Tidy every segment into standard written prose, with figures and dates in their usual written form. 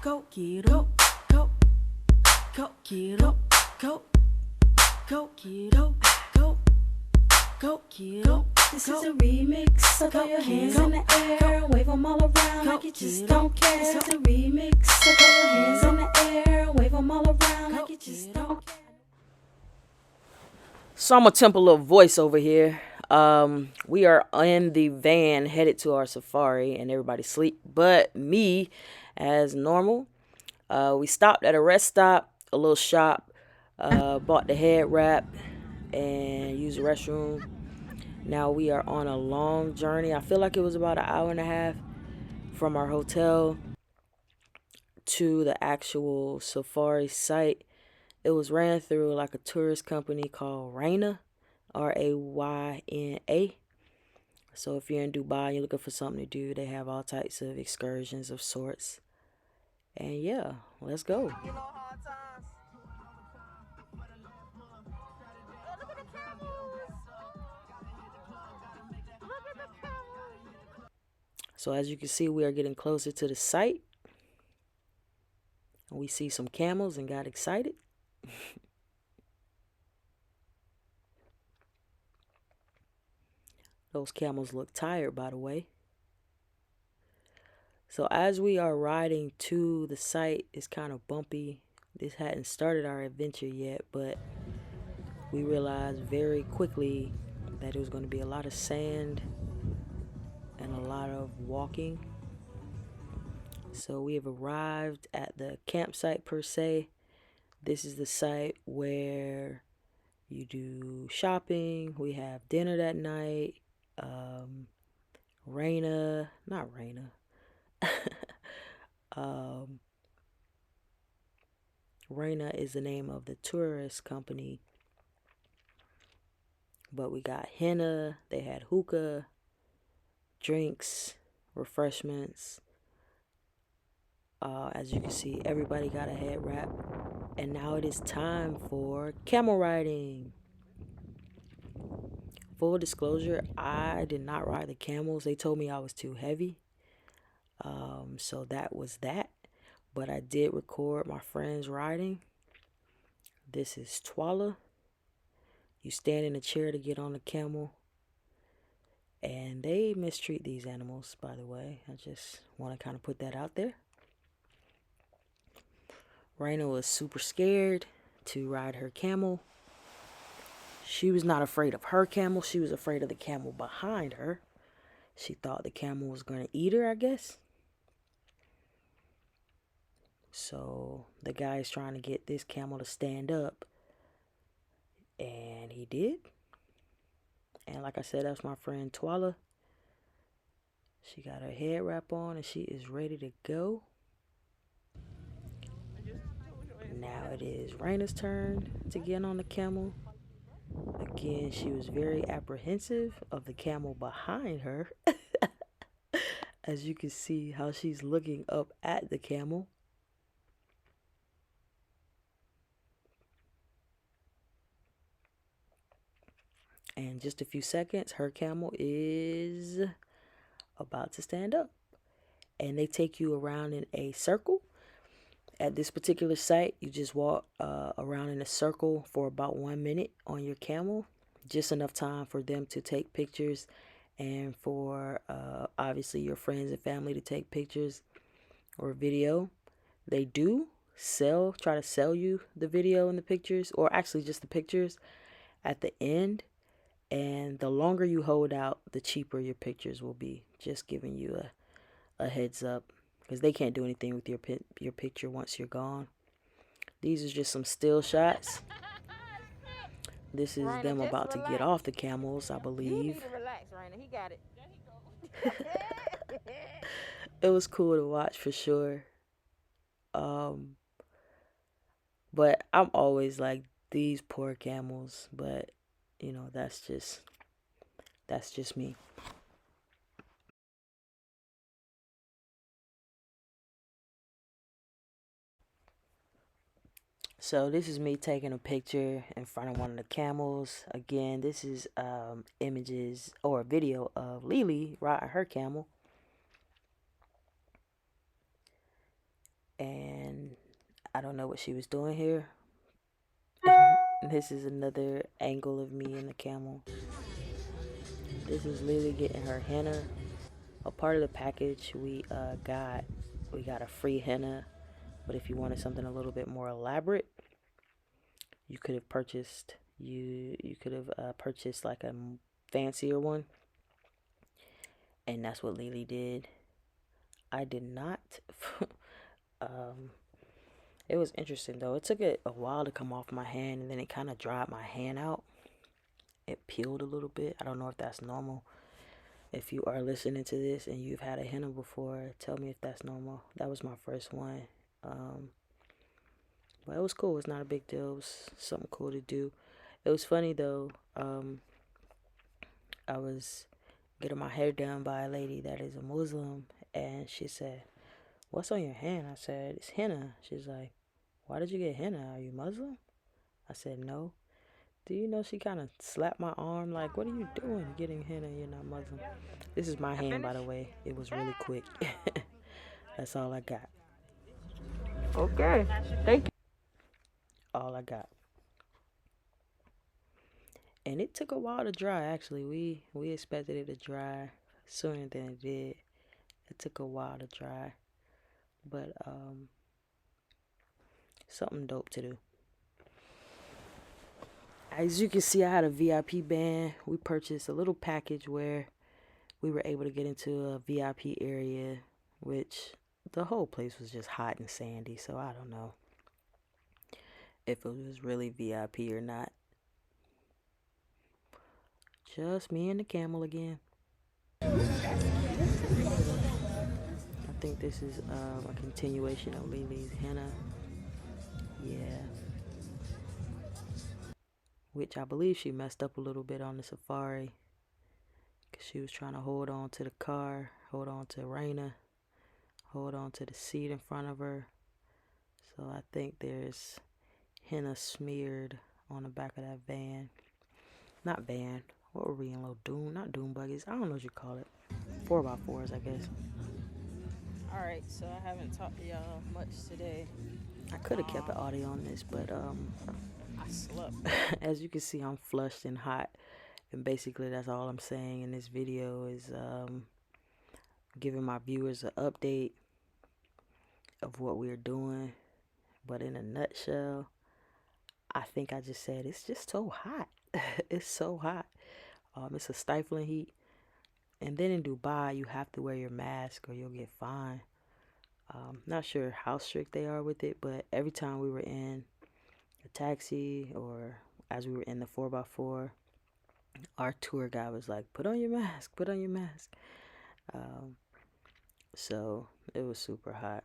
go get up, go, go get up, go, go get up, go, go get up. This is a remix, so throw your hands in the air, wave them all around like you just don't care. This is a remix, so throw your hands in the air, wave them all around like you just don't care. So I'm gonna temp a little voice over here. We are in the van headed to our safari and everybody sleep but me as normal. We stopped at a rest stop, a little shop, bought the head wrap and used the restroom. Now we are on a long journey. I feel like it was about an hour and a half from our hotel to the actual safari site. It was ran through like a tourist company called Rayna, Rayna. So if you're in Dubai and you're looking for something to do, they have all types of excursions of sorts. And yeah, let's go. So as you can see, we are getting closer to the site. We see some camels and got excited. Those camels look tired, by the way. So as we are riding to the site, it's kind of bumpy. This hadn't started our adventure yet, but we realized very quickly that it was going to be a lot of sand and a lot of walking. So we have arrived at the campsite per se. This is the site where you do shopping. We have dinner that night. Rayna, not Rayna. Rayna is the name of the tourist company. But we got henna. They had hookah, drinks, refreshments. As you can see, everybody got a head wrap. And now it is time for camel riding. Full disclosure, I did not ride the camels. They told me I was too heavy. So that was that. But I did record my friends riding. This is Twala. You stand in a chair to get on the camel. And they mistreat these animals, by the way. I just want to kind of put that out there. Rayna was super scared to ride her camel. She was not afraid of her camel. She was afraid of the camel behind her. She thought the camel was going to eat her, I guess. So the guy is trying to get this camel to stand up. And he did. And like I said, that's my friend Twala. She got her head wrap on and she is ready to go. Now it is Rayna's turn to get on the camel. Again, she was very apprehensive of the camel behind her. As you can see how she's looking up at the camel. And just a few seconds, her camel is about to stand up. And they take you around in a circle. At this particular site, you just walk around in a circle for about 1 minute on your camel. Just enough time for them to take pictures and for obviously your friends and family to take pictures or video. They do try to sell you the video and the pictures, or actually just the pictures at the end. And the longer you hold out, the cheaper your pictures will be. Just giving you a heads up, because they can't do anything with your picture once you're gone. These are just some still shots. This is Rayna, them just about to get relax. off the camels, I You believe. need to relax, Rayna. He got it. It was cool to watch for sure. But I'm always like, these poor camels. But you know, that's just me. So this is me taking a picture in front of one of the camels. Again, this is images or a video of Lily riding her camel. And I don't know what she was doing here. This is another angle of me and the camel. This is Lily getting her henna. A part of the package we got a free henna, but if you wanted something a little bit more elaborate, you could have purchased purchased like a fancier one, and that's what Lily did. I did not. It was interesting though. It took it a while to come off my hand, and then it kind of dried my hand out. It peeled a little bit. I don't know if that's normal. If you are listening to this and you've had a henna before, tell me if that's normal. That was my first one. But it was cool. It's not a big deal. It was something cool to do. It was funny though. I was getting my hair done by a lady that is a Muslim, and she said, "What's on your hand?" I said, "It's henna." She's like, "Why did you get henna? Are you Muslim?" I said, "No." Do you know she kind of slapped my arm like, "What are you doing getting henna? You're not Muslim." This is my hand, by the way. It was really quick. That's all I got. Okay. Thank you. All I got. And it took a while to dry, actually. We expected it to dry sooner than it did. It took a while to dry. But something dope to do. As you can see, I had a VIP band. We purchased a little package where we were able to get into a VIP area, which the whole place was just hot and sandy, so I don't know if it was really VIP or not. Just me and the camel again. I think this is a continuation of Lily's henna. Yeah. Which I believe she messed up a little bit on the safari. Because she was trying to hold on to the car, hold on to Raina, hold on to the seat in front of her. So I think there's henna smeared on the back of that van. Not van. What were we in? Little dune? Not dune buggies. I don't know what you call it. 4x4s, I guess. Alright, so I haven't talked to y'all much today. I could have kept the audio on this, but I slept. as you can see, I'm flushed and hot. And basically that's all I'm saying in this video is giving my viewers an update of what we're doing. But in a nutshell, I think I just said it's just so hot. It's so hot. It's a stifling heat. And then in Dubai, you have to wear your mask or you'll get fined. Not sure how strict they are with it, but every time we were in a taxi or as we were in the 4x4, our tour guide was like, "Put on your mask, put on your mask." So it was super hot.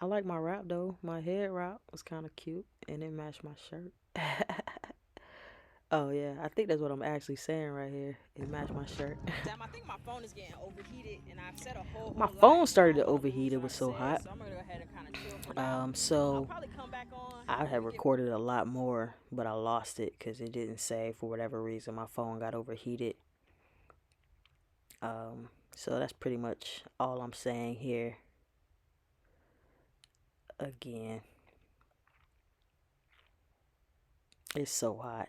I like my wrap though. My head wrap was kind of cute and it matched my shirt. Oh yeah, I think that's what I'm actually saying right here. It matched my shirt. Damn, I think my phone is getting overheated, and I've said a whole My lot. phone started to overheat. It was so hot. So I'm gonna go ahead and kind of chill for now. I'll So probably come back on. I had recorded a lot more, but I lost it because it didn't save for whatever reason. My phone got overheated. So that's pretty much all I'm saying here. Again, it's so hot.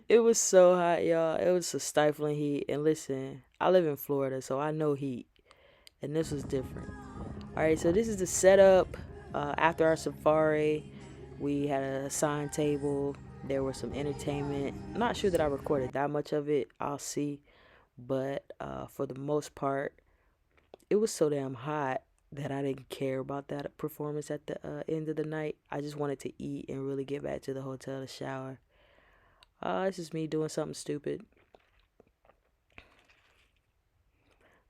It was so hot, y'all. It was a stifling heat. And listen, I live in Florida, so I know heat. And this was different. Alright, so this is the setup. After our safari, we had a assigned table. There was some entertainment. I'm not sure that I recorded that much of it. I'll see. But for the most part, it was so damn hot that I didn't care about that performance at the end of the night. I just wanted to eat and really get back to the hotel to shower. This is me doing something stupid.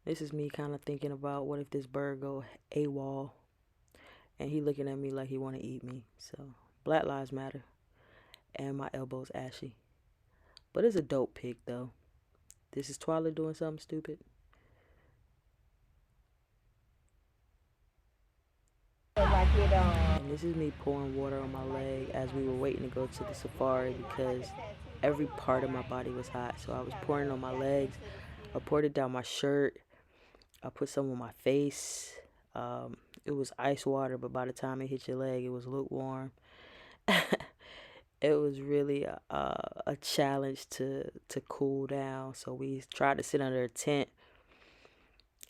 This is me kind of thinking about what if this bird go AWOL and he looking at me like he want to eat me. So Black Lives Matter. And my elbow's ashy. But it's a dope pic though. This is Twyla doing something stupid. And this is me pouring water on my leg as we were waiting to go to the safari because every part of my body was hot. So I was pouring it on my legs. I poured it down my shirt. I put some on my face. It was ice water, but by the time it hit your leg, it was lukewarm. It was really a challenge to cool down. So we tried to sit under a tent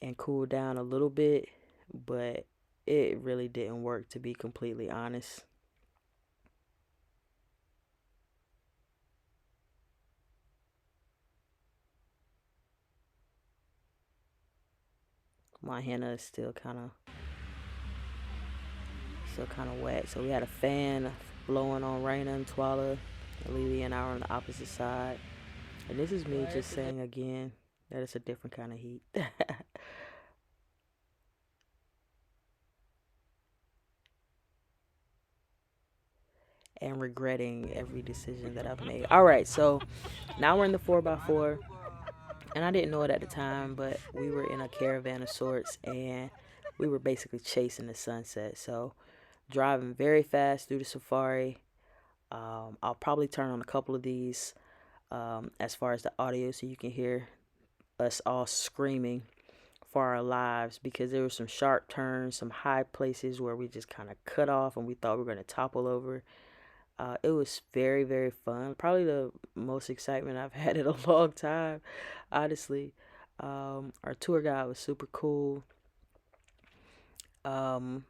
and cool down a little bit, but it really didn't work, to be completely honest. My henna is still kind of wet. So we had a fan blowing on Raina and Twala. Lily and I were on the opposite side. And this is me just saying again that it's a different kind of heat. And regretting every decision that I've made. All right, so now we're in the 4x4. And I didn't know it at the time, but we were in a caravan of sorts, and we were basically chasing the sunset. So driving very fast through the safari. I'll probably turn on a couple of these as far as the audio, so you can hear us all screaming for our lives, because there were some sharp turns, some high places where we just kind of cut off and we thought we were going to topple over. It was very, very fun. Probably the most excitement I've had in a long time, honestly. Our tour guide was super cool. And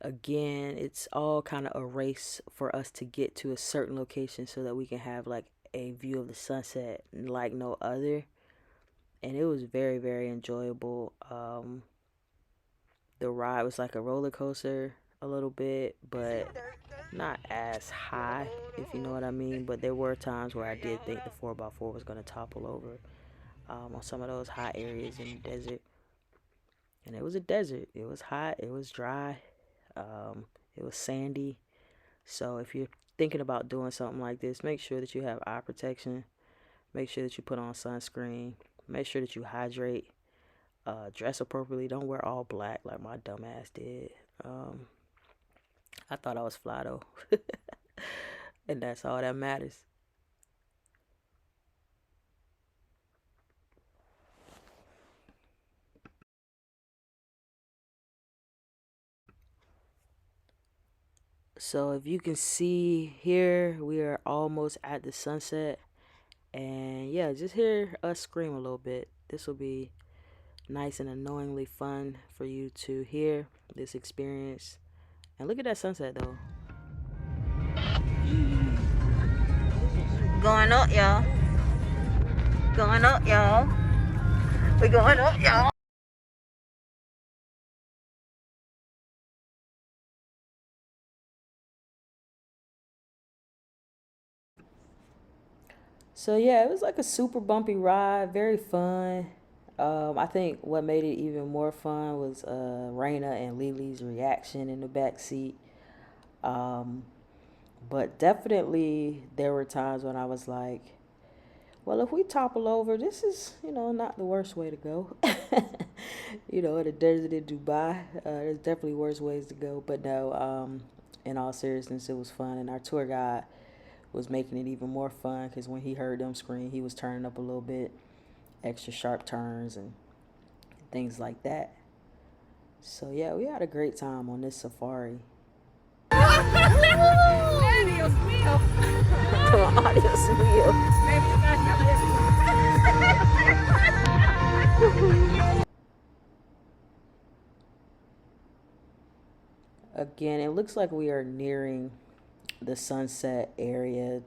again, it's all kind of a race for us to get to a certain location so that we can have like a view of the sunset like no other. And it was very, very enjoyable. The ride was like a roller coaster a little bit, but not as high, if you know what I mean. But there were times where I did think the 4x4 was going to topple over on some of those hot areas in the desert. And it was a desert. It was hot. It was dry. It was sandy. So if you're thinking about doing something like this, make sure that you have eye protection. Make sure that you put on sunscreen. Make sure that you hydrate. Dress appropriately. Don't wear all black like my dumb ass did. I thought I was fly though. And that's all that matters. So if you can see here, we are almost at the sunset. And yeah, just hear us scream a little bit. This will be nice and annoyingly fun for you to hear this experience. And look at that sunset though. Going up, y'all. Going up, y'all. We're going up, y'all. So yeah, it was like a super bumpy ride, very fun. I think what made it even more fun was Raina and Lily's reaction in the back seat. But definitely there were times when I was like, well, if we topple over, this is, not the worst way to go. In the desert in Dubai, there's definitely worse ways to go. But no, in all seriousness, it was fun. And our tour guide was making it even more fun, because when he heard them scream, he was turning up a little bit, extra sharp turns and things like that. So yeah, we had a great time on this safari. Adios mío. Adios mío. Again, it looks like we are nearing the sunset area,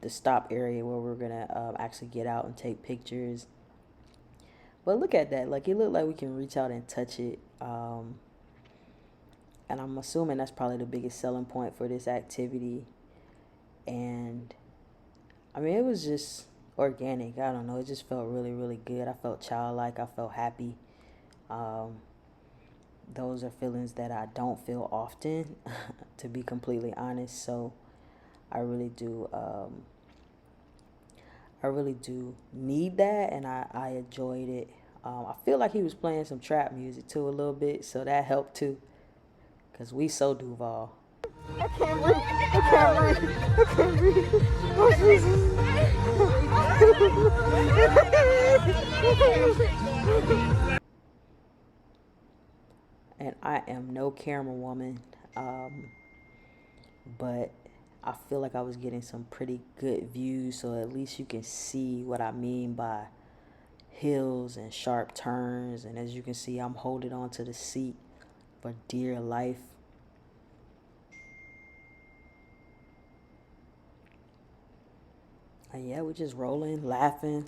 the stop area where we're gonna actually get out and take pictures. But look at that, like it looked like we can reach out and touch it. And I'm assuming that's probably the biggest selling point for this activity. And I mean, it was just organic. I don't know, it just felt really, really good. I felt childlike. I felt happy. Those are feelings that I don't feel often, to be completely honest. So I really do need that, and I enjoyed it. I feel like he was playing some trap music too a little bit, so that helped too, because we so Duval. I can't breathe. I can't breathe. I can't breathe. Oh, Jesus. And I am no camera woman, but I feel like I was getting some pretty good views, so at least you can see what I mean by hills and sharp turns. And as you can see, I'm holding on to the seat for dear life. And yeah, we're just rolling, laughing,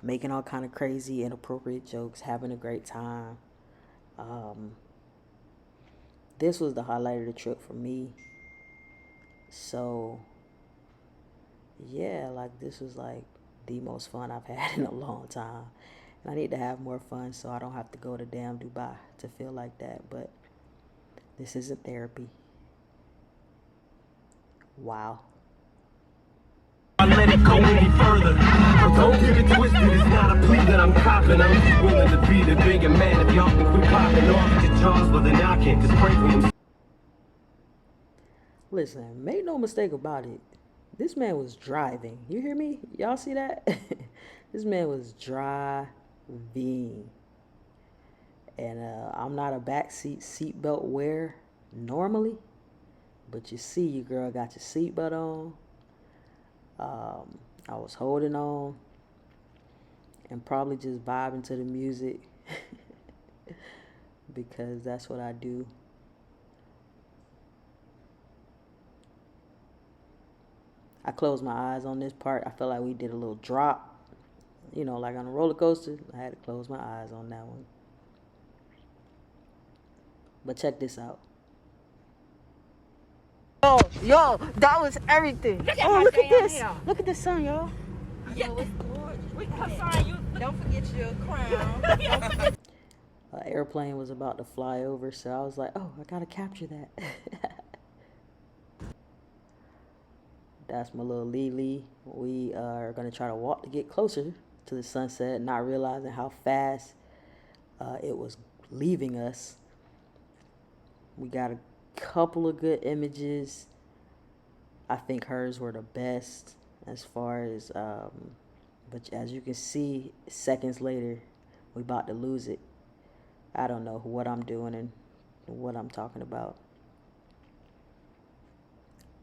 making all kind of crazy, inappropriate jokes, having a great time. This was the highlight of the trip for me. So yeah, like this was like the most fun I've had in a long time. And I need to have more fun so I don't have to go to damn Dubai to feel like that. But this isn't therapy. Wow. I let it go any further. But don't get it twisted, it's not a plea that I'm copping. I'm just willing to be the bigger man if y'all can quit popping off your jaws with a knocking. Cause pray for him. Listen, make no mistake about it. This man was driving. You hear me? Y'all see that? This man was driving. And I'm not a backseat seatbelt wearer normally. But you see your girl got your seatbelt on. I was holding on and probably just vibing to the music because that's what I do. I closed my eyes on this part. I felt like we did a little drop, you know, like on a roller coaster. I had to close my eyes on that one. But check this out. Yo, that was everything. Look at this. Look at the sun, y'all. Yo, it's gorgeous. Don't forget your crown. An airplane was about to fly over, so I was like, oh, I gotta capture that. That's my little Lily. We are gonna try to walk to get closer to the sunset, not realizing how fast it was leaving us. We got a couple of good images. I think hers were the best as far as but as you can see, seconds later we about to lose it. I don't know what I'm doing and what I'm talking about.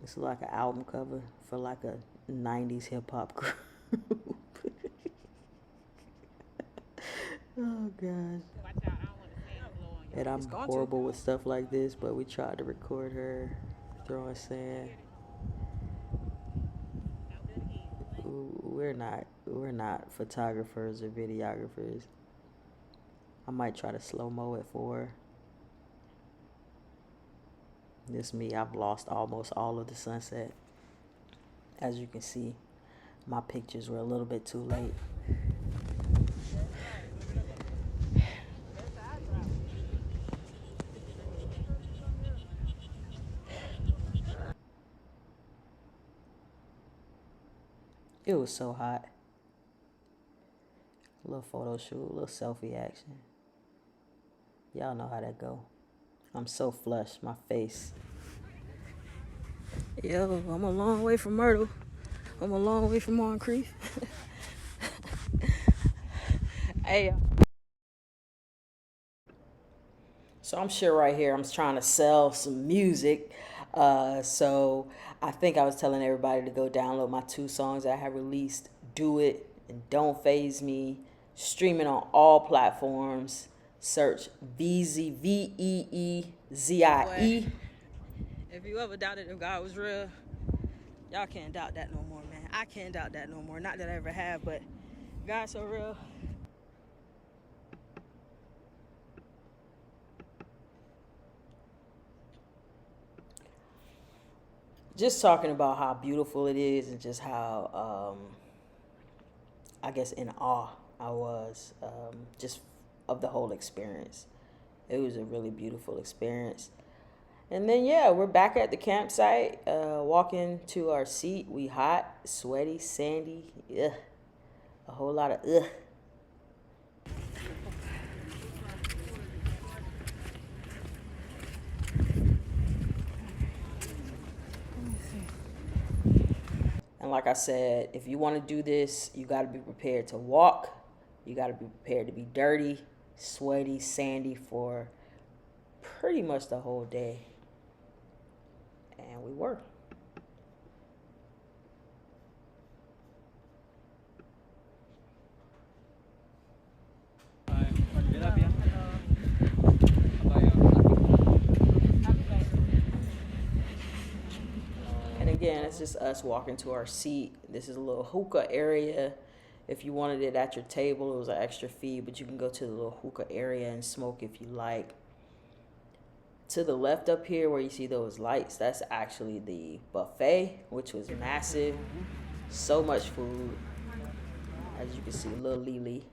It's like an album cover for like a 90s hip-hop group. Oh gosh. And I'm horrible with stuff like this, but we tried to record her throwing sand. We're not photographers or videographers. I might try to slow-mo it for her. This me, I've lost almost all of the sunset. As you can see, my pictures were a little bit too late. It was so hot. A little photo shoot, a little selfie action. Y'all know how that go. I'm so flushed, my face. Yo, I'm a long way from Myrtle. I'm a long way from Moncrief. Hey. So I'm sure right here I'm trying to sell some music. So I think I was telling everybody to go download my 2 songs that I have released. Do It and Don't Faze Me. Streaming on all platforms. Search Veezy, Veeezie. If you ever doubted if God was real, y'all can't doubt that no more, man. I can't doubt that no more. Not that I ever have, but God's so real. Just talking about how beautiful it is and just how, I guess, in awe I was just of the whole experience. It was a really beautiful experience. And then, yeah, we're back at the campsite, walking to our seat. We hot, sweaty, sandy, ugh. A whole lot of ugh. And like I said, if you want to do this, you got to be prepared to walk. You You got to be prepared to be dirty, sweaty, sandy for pretty much the whole day. And we were. And again, it's just us walking to our seat. This is a little hookah area. If you wanted it at your table, it was an extra fee, but you can go to the little hookah area and smoke if you like. To the left up here where you see those lights, that's actually the buffet, which was massive. So much food. As you can see, little Lily.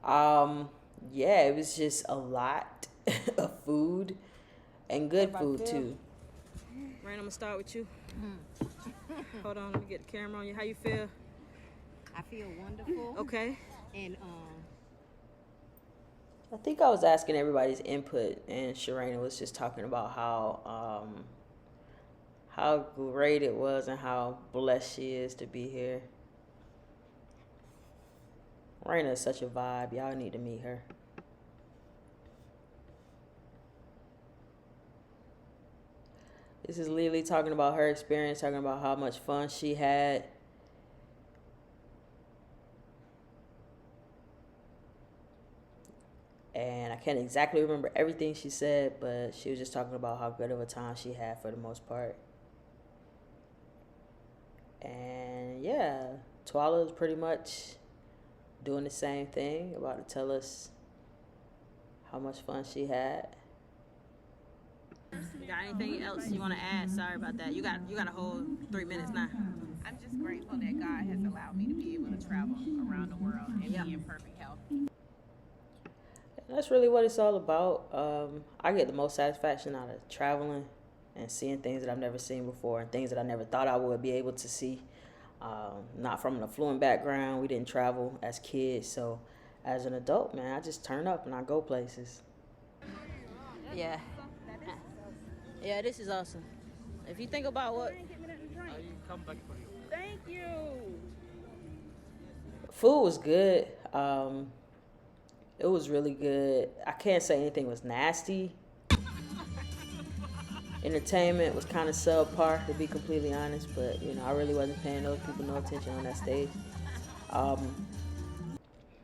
Yeah, it was just a lot of food and good food too. Rain, I'm gonna start with you. Hold on, let me get the camera on you. How you feel? I feel wonderful. Okay. And I think I was asking everybody's input, and Sharena was just talking about how great it was and how blessed she is to be here. Raina is such a vibe. Y'all need to meet her. This is Lily talking about her experience, talking about how much fun she had. And I can't exactly remember everything she said, but she was just talking about how good of a time she had for the most part. And yeah, Twala is pretty much doing the same thing, about to tell us how much fun she had. You got anything else you want to add? Sorry about that. You got a whole 3 minutes now. I'm just grateful that God has allowed me to be able to travel around the world and be in perfect health. That's really what it's all about. I get the most satisfaction out of traveling and seeing things that I've never seen before and things that I never thought I would be able to see. Not from an affluent background. We didn't travel as kids, so as an adult, man, I just turn up and I go places. Yeah. Yeah, this is awesome. If you think about what... Thank you. Food was good. It was really good. I can't say anything was nasty. Entertainment was kind of subpar, to be completely honest, but you know, I really wasn't paying those people no attention on that stage.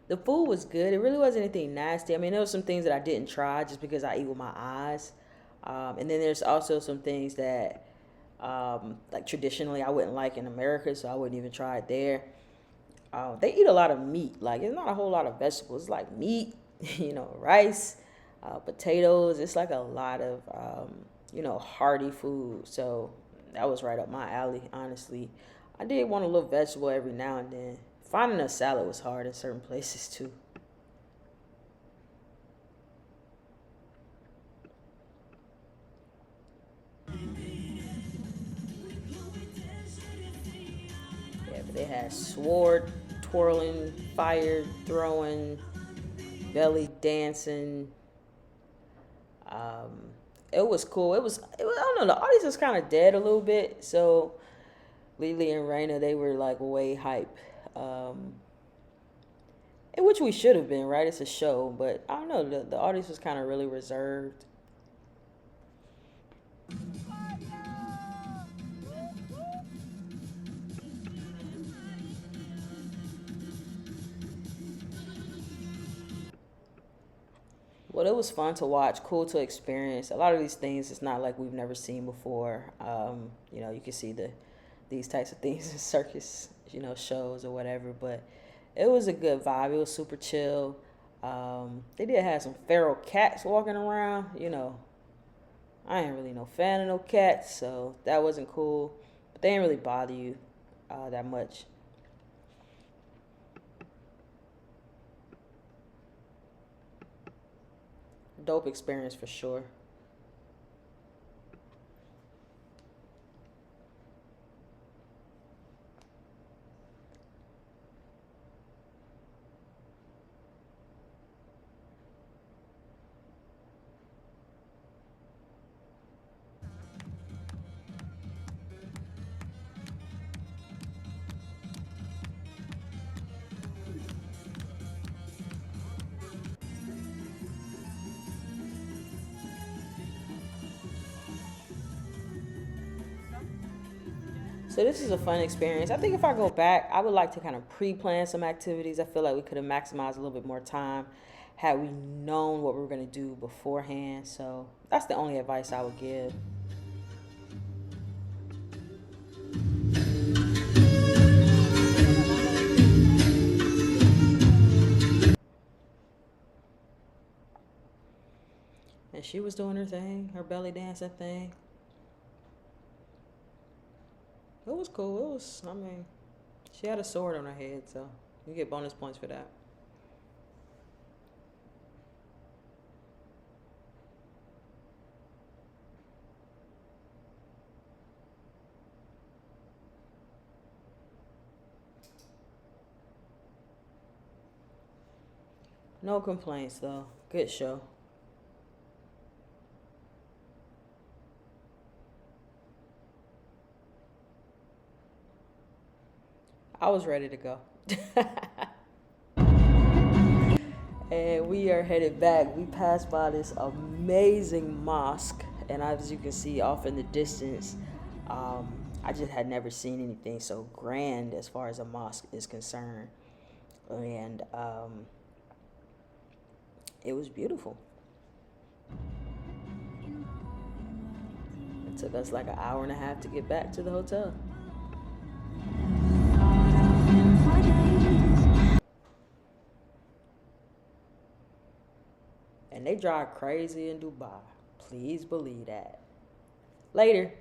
The food was good. It really wasn't anything nasty. I mean, there was some things that I didn't try just because I eat with my eyes. And then there's also some things that, like traditionally I wouldn't like in America, so I wouldn't even try it there. They eat a lot of meat. Like, it's not a whole lot of vegetables. It's like meat, you know, rice, potatoes. It's like a lot of, you know, hearty food. So that was right up my alley, honestly. I did want a little vegetable every now and then. Finding a salad was hard in certain places, too. Yeah, but they had sword twirling, fire throwing, belly dancing. It was cool. It was I don't know, the audience was kind of dead a little bit, so Lily and Raina, they were like way hype. In which we should have been, right? It's a show, but I don't know, the audience was kind of really reserved. Well, it was fun to watch, cool to experience. A lot of these things, it's not like we've never seen before. You know, you can see these types of things in circus, you know, shows or whatever. But it was a good vibe. It was super chill. They did have some feral cats walking around. You know, I ain't really no fan of no cats, so that wasn't cool. But they didn't really bother you that much. Dope experience for sure. So this is a fun experience. I think if I go back, I would like to kind of pre-plan some activities. I feel like we could have maximized a little bit more time had we known what we were going to do beforehand. So that's the only advice I would give. And she was doing her thing, her belly dancing thing. It was cool. It was, I mean, she had a sword on her head, so you get bonus points for that. No complaints, though. Good show. I was ready to go. And we are headed back. We passed by this amazing mosque, and as you can see off in the distance, I just had never seen anything so grand as far as a mosque is concerned. And it was beautiful. It took us like an hour and a half to get back to the hotel. And they drive crazy in Dubai. Please believe that. Later.